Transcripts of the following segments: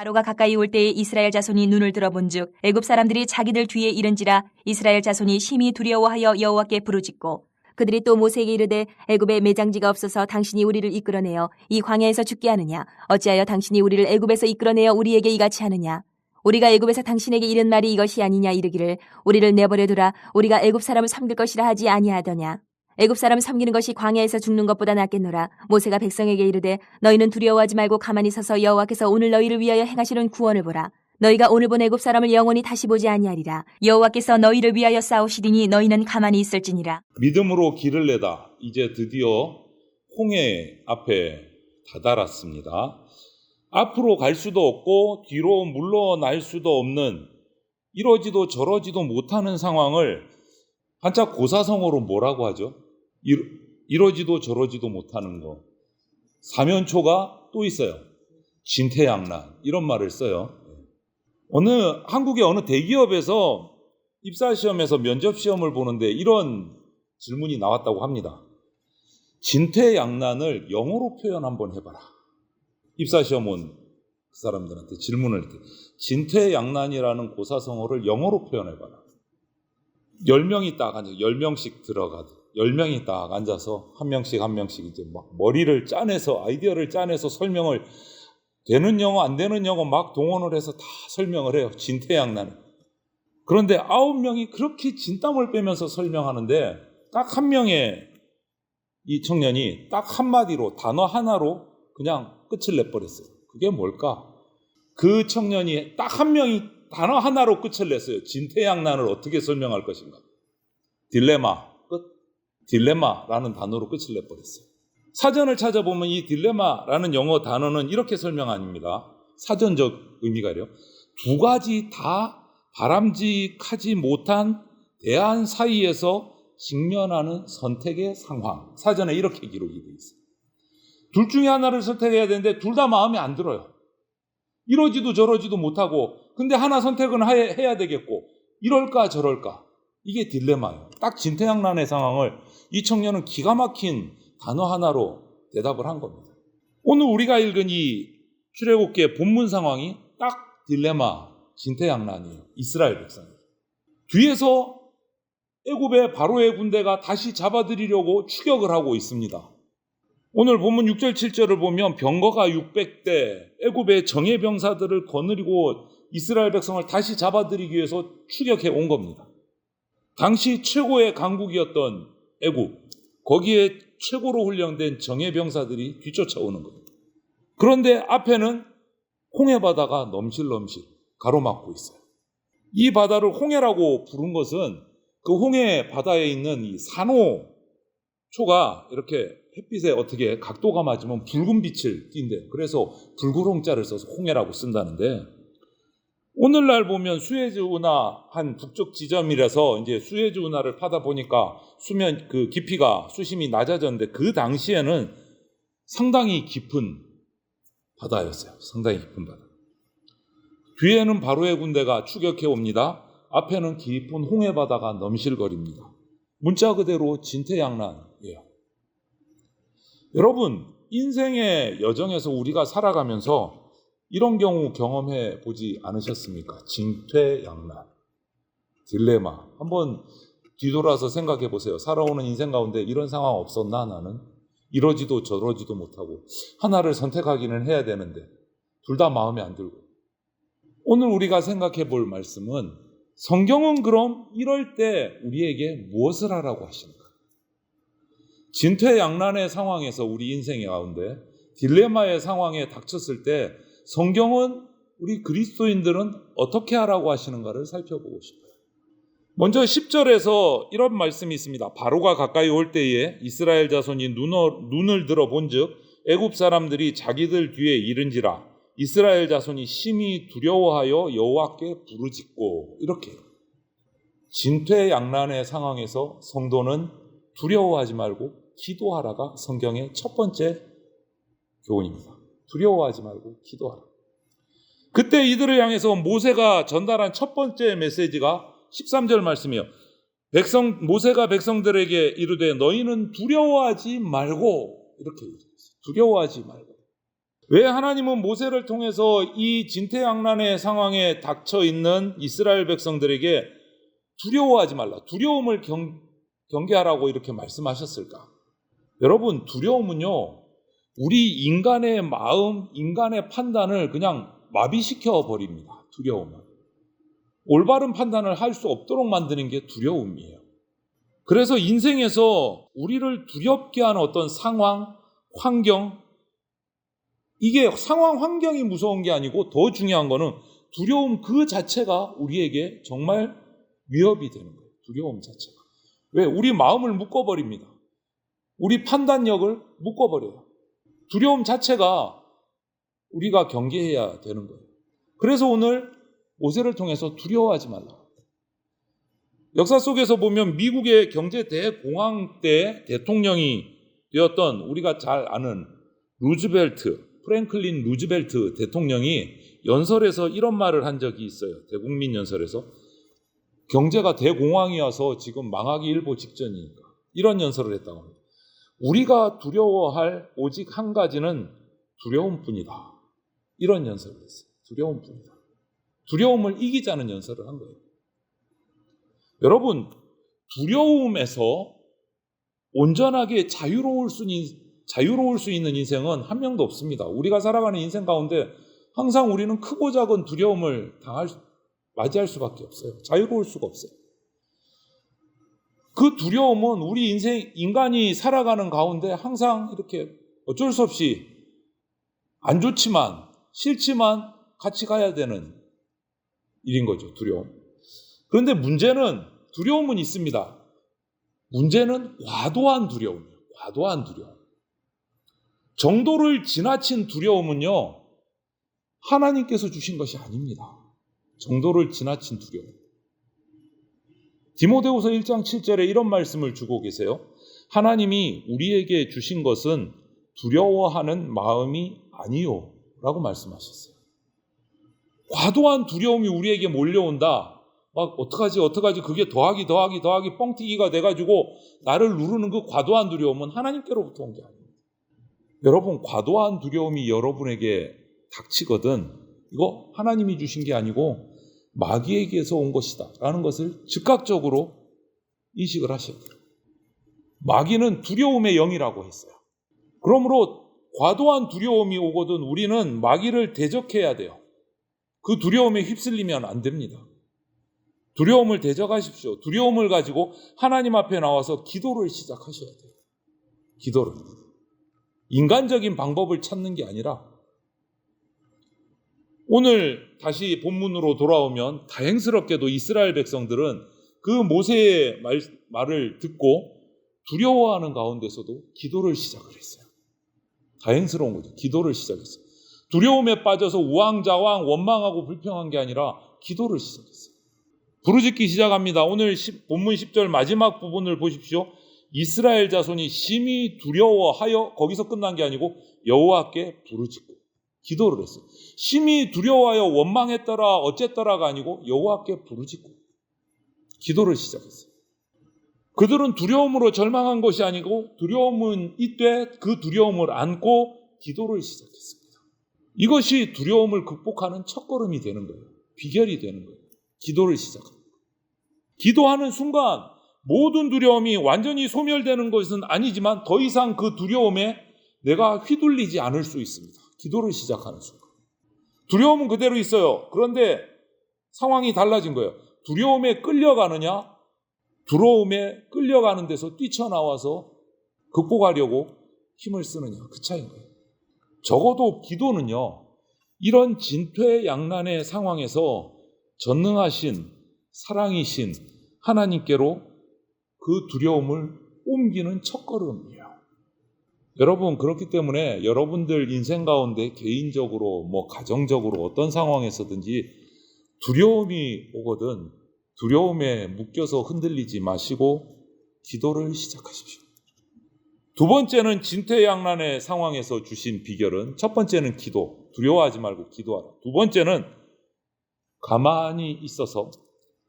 바로가 가까이 올 때에 이스라엘 자손이 눈을 들어본즉 애굽 사람들이 자기들 뒤에 이른지라 이스라엘 자손이 심히 두려워하여 여호와께 부르짖고 그들이 또 모세에게 이르되 애굽에 매장지가 없어서 당신이 우리를 이끌어내어 이 광야에서 죽게 하느냐 어찌하여 당신이 우리를 애굽에서 이끌어내어 우리에게 이같이 하느냐 우리가 애굽에서 당신에게 이른 말이 이것이 아니냐 이르기를 우리를 내버려 두라 우리가 애굽 사람을 섬길 것이라 하지 아니하더냐 애굽 사람 섬기는 것이 광야에서 죽는 것보다 낫겠노라. 모세가 백성에게 이르되 너희는 두려워하지 말고 가만히 서서 여호와께서 오늘 너희를 위하여 행하시는 구원을 보라. 너희가 오늘 본 애굽 사람을 영원히 다시 보지 아니하리라. 여호와께서 너희를 위하여 싸우시리니 너희는 가만히 있을지니라. 믿음으로 길을 내다. 이제 드디어 홍해 앞에 다다랐습니다. 앞으로 갈 수도 없고 뒤로 물러날 수도 없는 이러지도 저러지도 못하는 상황을 한자 고사성어로 뭐라고 하죠? 이러지도 저러지도 못하는 거. 사면초가 또 있어요. 진퇴양난 이런 말을 써요. 한국의 어느 대기업에서 입사시험에서 면접시험을 보는데 이런 질문이 나왔다고 합니다. 진퇴양난을 영어로 표현 한번 해봐라. 입사시험 온 그 사람들한테 질문을 때 진퇴양난이라는 고사성어를 영어로 표현해봐라. 10명이 딱 앉아 10명씩 들어가도 10명이 딱 앉아서 한 명씩 이제 막 머리를 짜내서 아이디어를 짜내서 설명을 되는 영어 안 되는 영어 막 동원을 해서 다 설명을 해요. 진퇴양난. 그런데 9명이 그렇게 진땀을 빼면서 설명하는데 딱 한 명의 이 청년이 딱 한마디로 단어 하나로 그냥 끝을 내버렸어요. 그게 뭘까? 그 청년이 딱 한 명이 단어 하나로 끝을 냈어요. 진퇴양난을 어떻게 설명할 것인가? 딜레마, 끝. 딜레마라는 단어로 끝을 내버렸어요. 사전을 찾아보면 이 딜레마라는 영어 단어는 이렇게 설명 아닙니다. 사전적 의미가 이래요. 두 가지 다 바람직하지 못한 대안 사이에서 직면하는 선택의 상황. 사전에 이렇게 기록이 되어 있어요. 둘 중에 하나를 선택해야 되는데 둘 다 마음에 안 들어요. 이러지도 저러지도 못하고 근데 하나 선택은 해야 되겠고 이럴까 저럴까 이게 딜레마예요. 딱 진퇴양난의 상황을 이 청년은 기가 막힌 단어 하나로 대답을 한 겁니다. 오늘 우리가 읽은 이 출애굽기의 본문 상황이 딱 딜레마 진퇴양난이에요. 이스라엘 백성이에요. 뒤에서 애굽의 바로의 군대가 다시 잡아들이려고 추격을 하고 있습니다. 오늘 본문 6절 7절을 보면 병거가 600대 애굽의 정예병사들을 거느리고 이스라엘 백성을 다시 잡아들이기 위해서 추격해 온 겁니다. 당시 최고의 강국이었던 애굽, 거기에 최고로 훈련된 정예병사들이 뒤쫓아오는 겁니다. 그런데 앞에는 홍해바다가 넘실넘실 가로막고 있어요. 이 바다를 홍해라고 부른 것은 그 홍해 바다에 있는 이 산호초가 이렇게 햇빛에 어떻게 각도가 맞으면 붉은 빛을 띈대요. 그래서 붉은홍자를 써서 홍해라고 쓴다는데 오늘날 보면 수에즈 운하 한 북쪽 지점이라서 이제 수에즈 운하를 파다 보니까 수면 그 깊이가 수심이 낮아졌는데 그 당시에는 상당히 깊은 바다였어요. 상당히 깊은 바다. 뒤에는 바로의 군대가 추격해 옵니다. 앞에는 깊은 홍해 바다가 넘실거립니다. 문자 그대로 진퇴양난이에요. 여러분, 인생의 여정에서 우리가 살아가면서 이런 경우 경험해 보지 않으셨습니까? 진퇴양난, 딜레마. 한번 뒤돌아서 생각해 보세요. 살아오는 인생 가운데 이런 상황 없었나 나는? 이러지도 저러지도 못하고 하나를 선택하기는 해야 되는데 둘 다 마음에 안 들고. 오늘 우리가 생각해 볼 말씀은 성경은 그럼 이럴 때 우리에게 무엇을 하라고 하시는가? 진퇴양난의 상황에서 우리 인생의 가운데 딜레마의 상황에 닥쳤을 때 성경은 우리 그리스도인들은 어떻게 하라고 하시는가를 살펴보고 싶어요. 먼저 10절에서 이런 말씀이 있습니다. 바로가 가까이 올 때에 이스라엘 자손이 눈을 들어 본즉 애굽 사람들이 자기들 뒤에 이른지라 이스라엘 자손이 심히 두려워하여 여호와께 부르짖고 이렇게 진퇴양난의 상황에서 성도는 두려워하지 말고 기도하라가 성경의 첫 번째 교훈입니다. 두려워하지 말고 기도하라. 그때 이들을 향해서 모세가 전달한 첫 번째 메시지가 13절 말씀이에요. 모세가 백성들에게 이르되 너희는 두려워하지 말고 이렇게 얘기했어요. 두려워하지 말고. 왜 하나님은 모세를 통해서 이 진퇴양난의 상황에 닥쳐 있는 이스라엘 백성들에게 두려워하지 말라, 두려움을 경계하라고 이렇게 말씀하셨을까? 여러분, 두려움은요, 우리 인간의 마음, 인간의 판단을 그냥 마비시켜 버립니다. 두려움은. 올바른 판단을 할 수 없도록 만드는 게 두려움이에요. 그래서 인생에서 우리를 두렵게 하는 어떤 상황, 환경, 이게 상황, 환경이 무서운 게 아니고 더 중요한 거는 두려움 그 자체가 우리에게 정말 위협이 되는 거예요. 두려움 자체가. 왜? 우리 마음을 묶어버립니다. 우리 판단력을 묶어버려요. 두려움 자체가 우리가 경계해야 되는 거예요. 그래서 오늘 모세를 통해서 두려워하지 말라. 역사 속에서 보면 미국의 경제 대공황 때 대통령이 되었던 우리가 잘 아는 프랭클린 루즈벨트 대통령이 연설에서 이런 말을 한 적이 있어요. 대국민 연설에서. 경제가 대공황이어서 지금 망하기 일보 직전이니까. 이런 연설을 했다고 합니다. 우리가 두려워할 오직 한 가지는 두려움뿐이다. 이런 연설을 했어요. 두려움뿐이다. 두려움을 이기자는 연설을 한 거예요. 여러분, 두려움에서 온전하게 자유로울 수 있는 인생은 한 명도 없습니다. 우리가 살아가는 인생 가운데 항상 우리는 크고 작은 두려움을 맞이할 수밖에 없어요. 자유로울 수가 없어요. 그 두려움은 우리 인간이 살아가는 가운데 항상 이렇게 어쩔 수 없이 안 좋지만, 싫지만 같이 가야 되는 일인 거죠, 두려움. 그런데 문제는, 두려움은 있습니다. 문제는 과도한 두려움이에요. 과도한 두려움. 정도를 지나친 두려움은요, 하나님께서 주신 것이 아닙니다. 정도를 지나친 두려움. 디모데후서 1장 7절에 이런 말씀을 주고 계세요. 하나님이 우리에게 주신 것은 두려워하는 마음이 아니요 라고 말씀하셨어요. 과도한 두려움이 우리에게 몰려온다. 막 어떡하지 그게 더하기 뻥튀기가 돼가지고 나를 누르는 그 과도한 두려움은 하나님께로부터 온 게 아닙니다. 여러분, 과도한 두려움이 여러분에게 닥치거든 이거 하나님이 주신 게 아니고 마귀에게서 온 것이다 라는 것을 즉각적으로 인식을 하셔야 돼요. 마귀는 두려움의 영이라고 했어요. 그러므로 과도한 두려움이 오거든 우리는 마귀를 대적해야 돼요. 그 두려움에 휩쓸리면 안 됩니다. 두려움을 대적하십시오. 두려움을 가지고 하나님 앞에 나와서 기도를 시작하셔야 돼요. 기도를. 인간적인 방법을 찾는 게 아니라, 오늘 다시 본문으로 돌아오면 다행스럽게도 이스라엘 백성들은 그 모세의 말을 듣고 두려워하는 가운데서도 기도를 시작을 했어요. 다행스러운 거죠. 기도를 시작했어요. 두려움에 빠져서 우왕좌왕 원망하고 불평한 게 아니라 기도를 시작했어요. 부르짖기 시작합니다. 오늘 본문 10절 마지막 부분을 보십시오. 이스라엘 자손이 심히 두려워하여, 거기서 끝난 게 아니고 여호와께 부르짖고 기도를 했어요. 심히 두려워하여 원망했더라 어쨌더라가 아니고 여호와께 부르짖고 기도를 시작했어요. 그들은 두려움으로 절망한 것이 아니고 두려움은 있되 그 두려움을 안고 기도를 시작했습니다. 이것이 두려움을 극복하는 첫걸음이 되는 거예요. 비결이 되는 거예요. 기도를 시작합니다. 기도하는 순간 모든 두려움이 완전히 소멸되는 것은 아니지만 더 이상 그 두려움에 내가 휘둘리지 않을 수 있습니다. 기도를 시작하는 순간. 두려움은 그대로 있어요. 그런데 상황이 달라진 거예요. 두려움에 끌려가느냐, 두려움에 끌려가는 데서 뛰쳐나와서 극복하려고 힘을 쓰느냐, 그 차이인 거예요. 적어도 기도는요, 이런 진퇴양난의 상황에서 전능하신 사랑이신 하나님께로 그 두려움을 옮기는 첫걸음이에요. 여러분, 그렇기 때문에 여러분들 인생 가운데 개인적으로 가정적으로 어떤 상황에서든지 두려움이 오거든 두려움에 묶여서 흔들리지 마시고 기도를 시작하십시오. 두 번째는 진퇴양난의 상황에서 주신 비결은, 첫 번째는 기도, 두려워하지 말고 기도하라. 두 번째는 가만히 있어서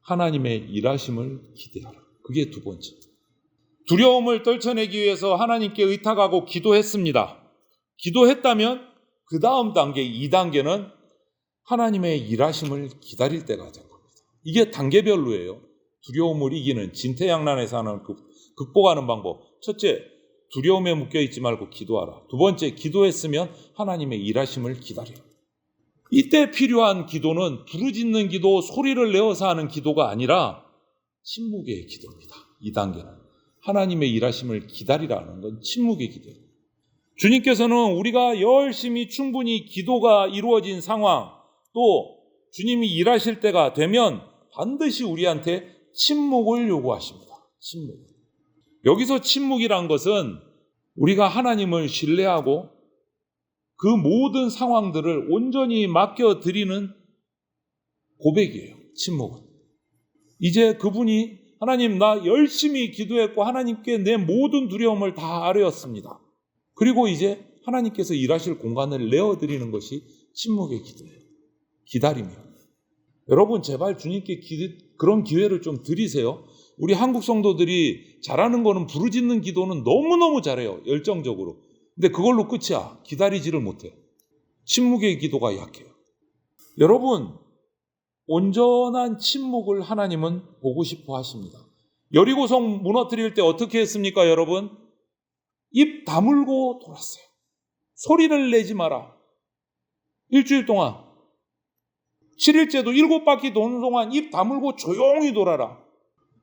하나님의 일하심을 기대하라. 그게 두 번째. 두려움을 떨쳐내기 위해서 하나님께 의탁하고 기도했습니다. 기도했다면 그 다음 단계 2단계는 하나님의 일하심을 기다릴 때가 된 겁니다. 이게 단계별로예요. 두려움을 이기는 진퇴양난에서 하는 극복하는 방법. 첫째, 두려움에 묶여있지 말고 기도하라. 두 번째, 기도했으면 하나님의 일하심을 기다리라. 이때 필요한 기도는 부르짖는 기도, 소리를 내어서 하는 기도가 아니라 침묵의 기도입니다. 이 단계는 하나님의 일하심을 기다리라는 건 침묵의 기도예요. 주님께서는 우리가 열심히 충분히 기도가 이루어진 상황, 또 주님이 일하실 때가 되면 반드시 우리한테 침묵을 요구하십니다. 침묵. 여기서 침묵이란 것은 우리가 하나님을 신뢰하고 그 모든 상황들을 온전히 맡겨드리는 고백이에요. 침묵은. 이제 그분이 하나님, 나 열심히 기도했고 하나님께 내 모든 두려움을 다 아뢰었습니다. 그리고 이제 하나님께서 일하실 공간을 내어드리는 것이 침묵의 기도예요. 기다리며. 여러분, 제발 주님께 그런 기회를 좀 드리세요. 우리 한국 성도들이 잘하는 거는 부르짖는 기도는 너무너무 잘해요. 열정적으로. 근데 그걸로 끝이야. 기다리지를 못해. 침묵의 기도가 약해요. 여러분, 온전한 침묵을 하나님은 보고 싶어 하십니다. 여리고성 무너뜨릴 때 어떻게 했습니까, 여러분? 입 다물고 돌았어요. 소리를 내지 마라. 일주일 동안. 7일째도 7바퀴 도는 동안 입 다물고 조용히 돌아라.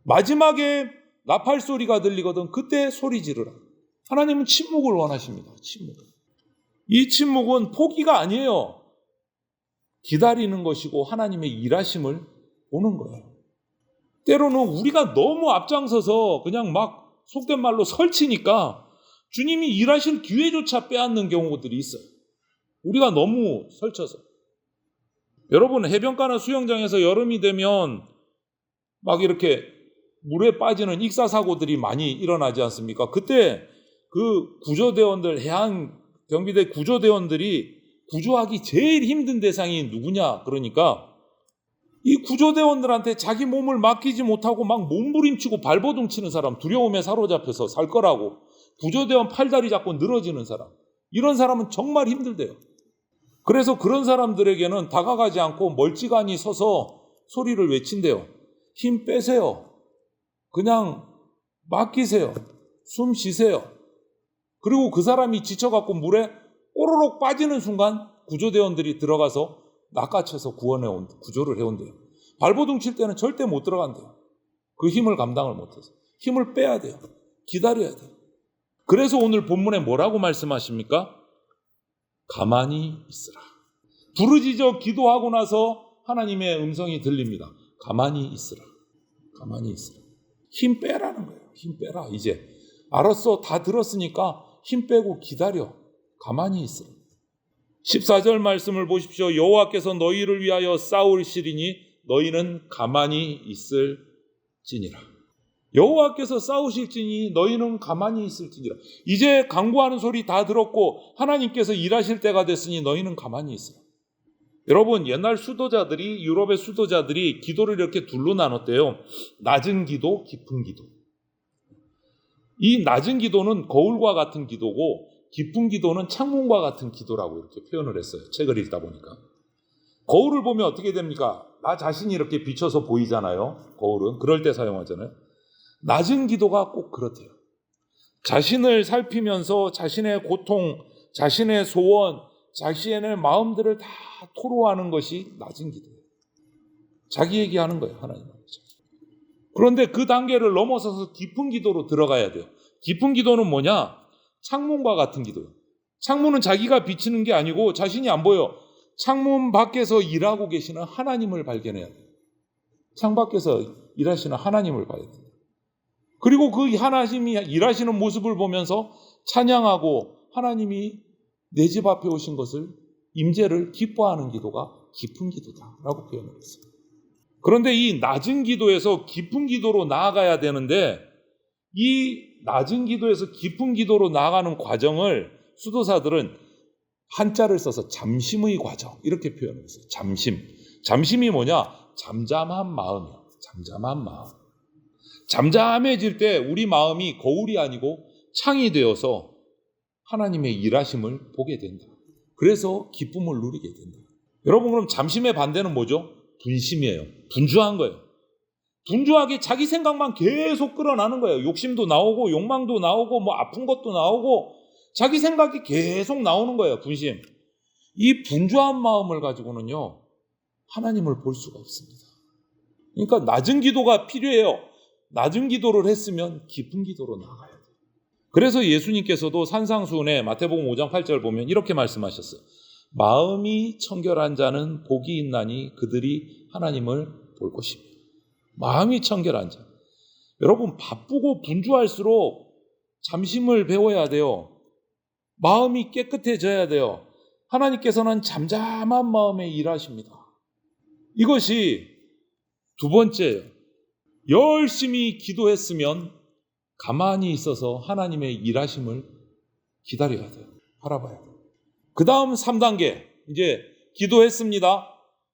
마지막에 나팔 소리가 들리거든. 그때 소리 지르라. 하나님은 침묵을 원하십니다. 침묵. 이 침묵은 포기가 아니에요. 기다리는 것이고 하나님의 일하심을 보는 거예요. 때로는 우리가 너무 앞장서서 그냥 막 속된 말로 설치니까 주님이 일하실 기회조차 빼앗는 경우들이 있어요. 우리가 너무 설쳐서. 여러분, 해변가나 수영장에서 여름이 되면 막 이렇게 물에 빠지는 익사사고들이 많이 일어나지 않습니까? 그때 그 구조대원들, 해양경비대 구조대원들이 구조하기 제일 힘든 대상이 누구냐? 그러니까 이 구조대원들한테 자기 몸을 맡기지 못하고 막 몸부림치고 발버둥 치는 사람, 두려움에 사로잡혀서 살 거라고, 구조대원 팔다리 잡고 늘어지는 사람, 이런 사람은 정말 힘들대요. 그래서 그런 사람들에게는 다가가지 않고 멀찌감히 서서 소리를 외친대요. 힘 빼세요. 그냥 맡기세요. 숨 쉬세요. 그리고 그 사람이 지쳐갖고 물에 꼬르륵 빠지는 순간 구조대원들이 들어가서 낚아채서 구조를 해온대요. 발버둥 칠 때는 절대 못 들어간대요. 그 힘을 감당을 못해서. 힘을 빼야 돼요. 기다려야 돼요. 그래서 오늘 본문에 뭐라고 말씀하십니까? 가만히 있으라. 부르짖어 기도하고 나서 하나님의 음성이 들립니다. 가만히 있으라. 가만히 있으라. 힘 빼라는 거예요. 힘 빼라. 이제 알았어. 다 들었으니까 힘 빼고 기다려. 가만히 있으라. 14절 말씀을 보십시오. 여호와께서 너희를 위하여 싸우시리니 너희는 가만히 있을지니라. 여호와께서 싸우실지니 너희는 가만히 있을지니라. 이제 간구하는 소리 다 들었고 하나님께서 일하실 때가 됐으니 너희는 가만히 있으라. 여러분, 옛날 수도자들이, 유럽의 수도자들이 기도를 이렇게 둘로 나눴대요. 낮은 기도, 깊은 기도. 이 낮은 기도는 거울과 같은 기도고 깊은 기도는 창문과 같은 기도라고 이렇게 표현을 했어요. 책을 읽다 보니까. 거울을 보면 어떻게 됩니까? 나 자신이 이렇게 비춰서 보이잖아요. 거울은. 그럴 때 사용하잖아요. 낮은 기도가 꼭 그렇대요. 자신을 살피면서 자신의 고통, 자신의 소원, 자신의 마음들을 다 토로하는 것이 낮은 기도예요. 자기 얘기하는 거예요. 하나님 앞에서. 그런데 그 단계를 넘어서서 깊은 기도로 들어가야 돼요. 깊은 기도는 뭐냐? 창문과 같은 기도예요. 창문은 자기가 비치는 게 아니고 자신이 안 보여. 창문 밖에서 일하고 계시는 하나님을 발견해야 돼요. 창 밖에서 일하시는 하나님을 봐야 돼요. 그리고 그 하나님이 일하시는 모습을 보면서 찬양하고 하나님이 내 집 앞에 오신 것을, 임재를 기뻐하는 기도가 깊은 기도다라고 표현을 했어요. 그런데 이 낮은 기도에서 깊은 기도로 나아가야 되는데 이 낮은 기도에서 깊은 기도로 나아가는 과정을 수도사들은 한자를 써서 잠심의 과정 이렇게 표현을 했어요. 잠심. 잠심이 뭐냐? 잠잠한 마음이에요. 잠잠한 마음. 잠잠해질 때 우리 마음이 거울이 아니고 창이 되어서 하나님의 일하심을 보게 된다. 그래서 기쁨을 누리게 된다. 여러분, 그럼 잠심의 반대는 뭐죠? 분심이에요. 분주한 거예요. 분주하게 자기 생각만 계속 끌어나는 거예요. 욕심도 나오고 욕망도 나오고 뭐 아픈 것도 나오고 자기 생각이 계속 나오는 거예요. 분심. 이 분주한 마음을 가지고는요, 하나님을 볼 수가 없습니다. 그러니까 낮은 기도가 필요해요. 낮은 기도를 했으면 깊은 기도로 나가야 돼요. 그래서 예수님께서도 산상수훈에 마태복음 5장 8절 보면 이렇게 말씀하셨어요. 마음이 청결한 자는 복이 있나니 그들이 하나님을 볼 것입니다. 마음이 청결한 자. 여러분, 바쁘고 분주할수록 잠심을 배워야 돼요. 마음이 깨끗해져야 돼요. 하나님께서는 잠잠한 마음에 일하십니다. 이것이 두 번째예요. 열심히 기도했으면 가만히 있어서 하나님의 일하심을 기다려야 돼요. 바라봐야 돼요. 그 다음 3단계, 이제 기도했습니다.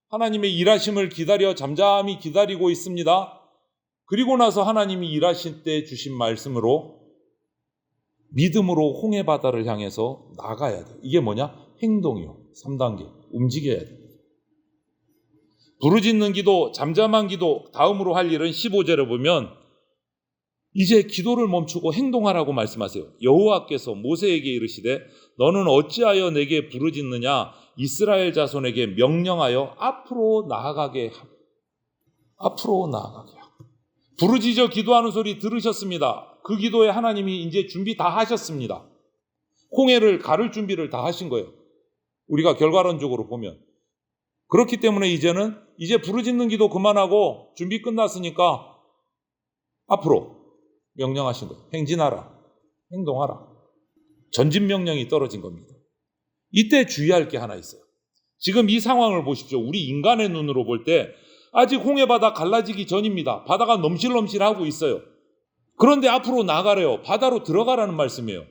하나님의 일하심을 기다려 잠잠히 기다리고 있습니다. 그리고 나서 하나님이 일하실 때 주신 말씀으로 믿음으로 홍해 바다를 향해서 나가야 돼요. 이게 뭐냐? 행동이요. 3단계, 움직여야 돼요. 부르짖는 기도, 잠잠한 기도, 다음으로 할 일은 15절에 보면 이제 기도를 멈추고 행동하라고 말씀하세요. 여호와께서 모세에게 이르시되 너는 어찌하여 내게 부르짖느냐? 이스라엘 자손에게 명령하여 앞으로 나아가게 하고. 앞으로 나아가게 하고. 부르짖어 기도하는 소리 들으셨습니다. 그 기도에 하나님이 이제 준비 다 하셨습니다. 홍해를 가를 준비를 다 하신 거예요. 우리가 결과론적으로 보면. 그렇기 때문에 이제 부르짖는 기도 그만하고 준비 끝났으니까 앞으로 명령하신 거예요. 행진하라. 행동하라. 전진 명령이 떨어진 겁니다. 이때 주의할 게 하나 있어요. 지금 이 상황을 보십시오. 우리 인간의 눈으로 볼 때 아직 홍해바다 갈라지기 전입니다. 바다가 넘실넘실하고 있어요. 그런데 앞으로 나가래요. 바다로 들어가라는 말씀이에요.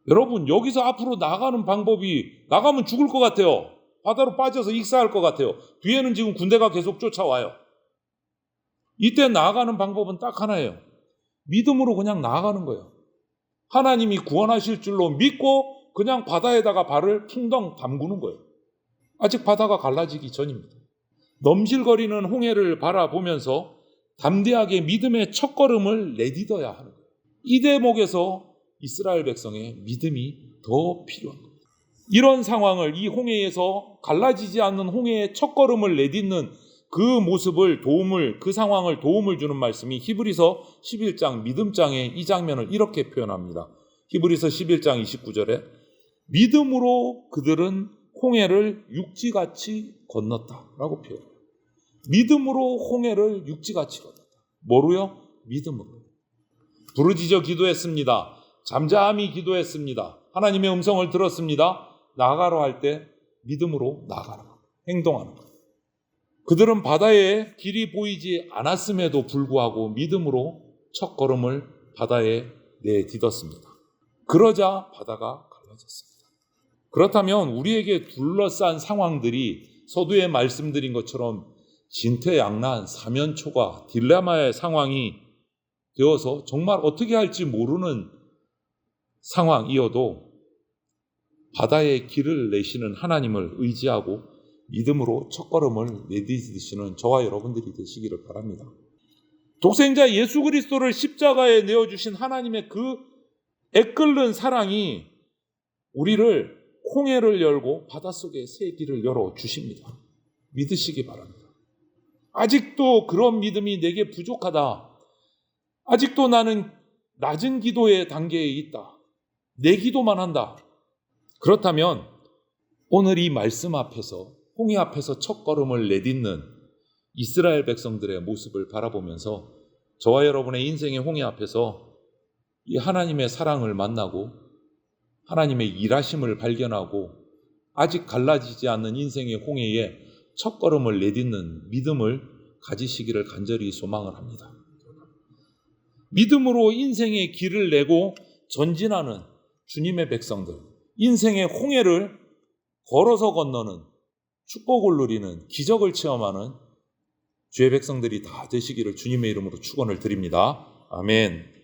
여러분, 여기서 앞으로 나가는 방법이 나가면 죽을 것 같아요. 바다로 빠져서 익사할 것 같아요. 뒤에는 지금 군대가 계속 쫓아와요. 이때 나아가는 방법은 딱 하나예요. 믿음으로 그냥 나아가는 거예요. 하나님이 구원하실 줄로 믿고 그냥 바다에다가 발을 풍덩 담그는 거예요. 아직 바다가 갈라지기 전입니다. 넘실거리는 홍해를 바라보면서 담대하게 믿음의 첫걸음을 내딛어야 하는 거예요. 이 대목에서 이스라엘 백성의 믿음이 더 필요한 겁니다. 이런 상황을, 이 홍해에서 갈라지지 않는 홍해의 첫걸음을 내딛는 그 모습을 그 상황을 도움을 주는 말씀이 히브리서 11장 믿음장에 이 장면을 이렇게 표현합니다. 히브리서 11장 29절에 믿음으로 그들은 홍해를 육지같이 건넜다라고 표현해요. 믿음으로 홍해를 육지같이 건넜다. 뭐로요? 믿음으로. 부르짖어 기도했습니다. 잠잠히 기도했습니다. 하나님의 음성을 들었습니다. 나가라 할 때 믿음으로 나가라. 행동하는 것. 그들은 바다에 길이 보이지 않았음에도 불구하고 믿음으로 첫 걸음을 바다에 내딛었습니다. 그러자 바다가 갈라졌습니다. 그렇다면 우리에게 둘러싼 상황들이 서두에 말씀드린 것처럼 진퇴양난, 사면초가, 딜레마의 상황이 되어서 정말 어떻게 할지 모르는 상황이어도 바다에 길을 내시는 하나님을 의지하고 믿음으로 첫걸음을 내딛으시는 저와 여러분들이 되시기를 바랍니다. 독생자 예수 그리스도를 십자가에 내어주신 하나님의 그 애끓는 사랑이 우리를 홍해를 열고 바닷속에 새 길을 열어주십니다. 믿으시기 바랍니다. 아직도 그런 믿음이 내게 부족하다. 아직도 나는 낮은 기도의 단계에 있다. 내 기도만 한다. 그렇다면 오늘 이 말씀 앞에서, 홍해 앞에서 첫걸음을 내딛는 이스라엘 백성들의 모습을 바라보면서 저와 여러분의 인생의 홍해 앞에서 이 하나님의 사랑을 만나고 하나님의 일하심을 발견하고 아직 갈라지지 않는 인생의 홍해에 첫걸음을 내딛는 믿음을 가지시기를 간절히 소망을 합니다. 믿음으로 인생의 길을 내고 전진하는 주님의 백성들, 인생의 홍해를 걸어서 건너는 축복을 누리는 기적을 체험하는 주의 백성들이 다 되시기를 주님의 이름으로 축원을 드립니다. 아멘.